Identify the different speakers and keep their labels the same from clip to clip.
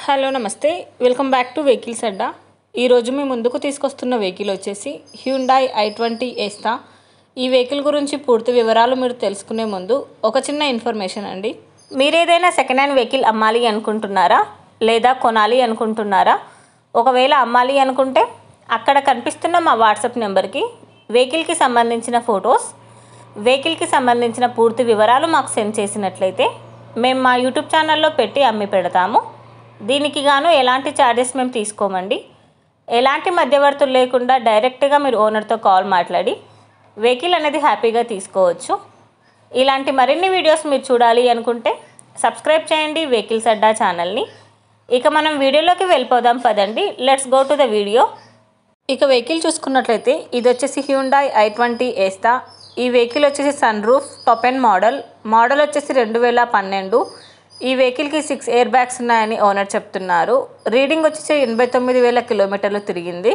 Speaker 1: Hello నమస్తే welcome back to vehicles అడ్డా. ఈరోజు మీ ముందుకు తీసుకొస్తున్న వెహికల్ వచ్చేసి హ్యుండాయ్ i20 ఏస్తా. ఈ వెహికల్ గురించి పూర్తి వివరాలు మీరు తెలుసుకునే ముందు ఒక చిన్న ఇన్ఫర్మేషన్ అండి. మీరు ఏదైనా సెకండ్ హ్యాండ్ వెహికల్ అమ్మాలి అనుకుంటున్నారా లేదా కొనాలి అనుకుంటున్నారా? ఒకవేళ అమ్మాలి అనుకుంటే అక్కడ కనిపిస్తున్న మా వాట్సాప్ నెంబర్కి వెహికల్కి సంబంధించిన ఫొటోస్, వెహికల్కి సంబంధించిన పూర్తి వివరాలు మాకు సెండ్ చేసినట్లయితే మేము మా యూట్యూబ్ ఛానల్లో పెట్టి అమ్మి పెడతాము. దీనికి గాను ఎలాంటి ఛార్జెస్ మేము తీసుకోమండి. ఎలాంటి మధ్యవర్తులు లేకుండా డైరెక్ట్గా మీరు ఓనర్తో కాల్ మాట్లాడి వెహికల్ అనేది హ్యాపీగా తీసుకోవచ్చు. ఇలాంటి మరిన్ని వీడియోస్ మీరు చూడాలి అనుకుంటే సబ్స్క్రైబ్ చేయండి వెహికల్స్ అడ్డా ఛానల్ని. ఇక మనం వీడియోలోకి వెళ్ళిపోదాం పదండి. Let's go to the video. ఇక వెహికల్ చూసుకున్నట్లయితే ఇది వచ్చేసి హ్యుండాయ్ i20 ఏస్తా. ఈ వెహికల్ వచ్చేసి sunroof top end model వచ్చేసి 2012. ఈ వెహికల్కి 6 ఎయిర్ బ్యాగ్స్ ఉన్నాయని ఓనర్ చెప్తున్నారు. రీడింగ్ వచ్చేసి 89,000 కిలోమీటర్లు తిరిగింది.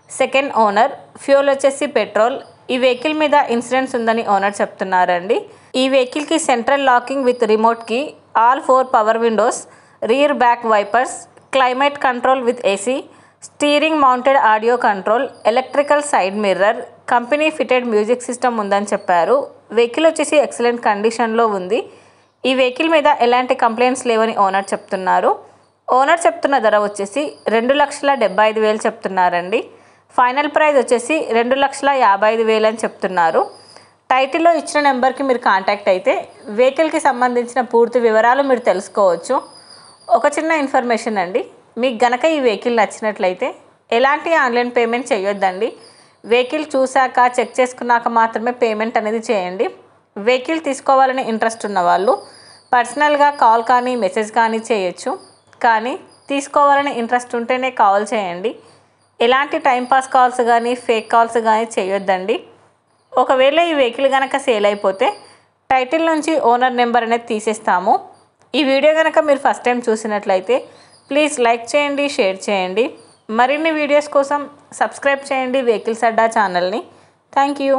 Speaker 1: Second owner. ఫ్యూల్ వచ్చేసి పెట్రోల్. ఈ వెహికల్ మీద ఇన్సూరెన్స్ ఉందని ఓనర్ చెప్తున్నారండి. ఈ వెహికల్కి central locking with remote key, all 4 power windows, rear back wipers, climate control with AC, steering mounted audio control, electrical side mirror, company fitted music system ఉందని చెప్పారు. Vehicle వచ్చేసి excellent కండిషన్లో ఉంది. ఈ వెహికల్ మీద ఎలాంటి కంప్లైంట్స్ లేవని ఓనర్ చెప్తున్నారు. ఓనర్ చెప్తున్న ధర వచ్చేసి 2,75,000 చెప్తున్నారండి. ఫైనల్ ప్రైస్ వచ్చేసి 2,55,000 అని చెప్తున్నారు. టైటిల్లో ఇచ్చిన నెంబర్కి మీరు కాంటాక్ట్ అయితే వెహికల్కి సంబంధించిన పూర్తి వివరాలు మీరు తెలుసుకోవచ్చు. ఒక చిన్న ఇన్ఫర్మేషన్ అండి, మీకు గనక ఈ వెహికల్ నచ్చినట్లయితే ఎలాంటి ఆన్లైన్ పేమెంట్ చేయొద్దండి. వెహికల్ చూశాక చెక్ చేసుకున్నాక మాత్రమే పేమెంట్ అనేది చేయండి. వెహికల్ తీసుకోవాలని ఇంట్రెస్ట్ ఉన్న వాళ్ళు పర్సనల్గా కాల్ కానీ మెసేజ్ కానీ చేయొచ్చు. కానీ తీసుకోవాలని ఇంట్రెస్ట్ ఉంటేనే కాల్ చేయండి. ఎలాంటి టైంపాస్ కాల్స్ కానీ ఫేక్ కాల్స్ కానీ చేయొద్దండి. ఒకవేళ ఈ వెహికల్ కనుక సేల్ అయిపోతే టైటిల్ నుంచి ఓనర్ నెంబర్ అనేది తీసేస్తాము. ఈ వీడియో కనుక మీరు ఫస్ట్ టైం చూసినట్లయితే ప్లీజ్ లైక్ చేయండి, షేర్ చేయండి. మరిన్ని వీడియోస్ కోసం సబ్స్క్రైబ్ చేయండి వెహికల్స్ అడ్డా ఛానల్ని. Thank you.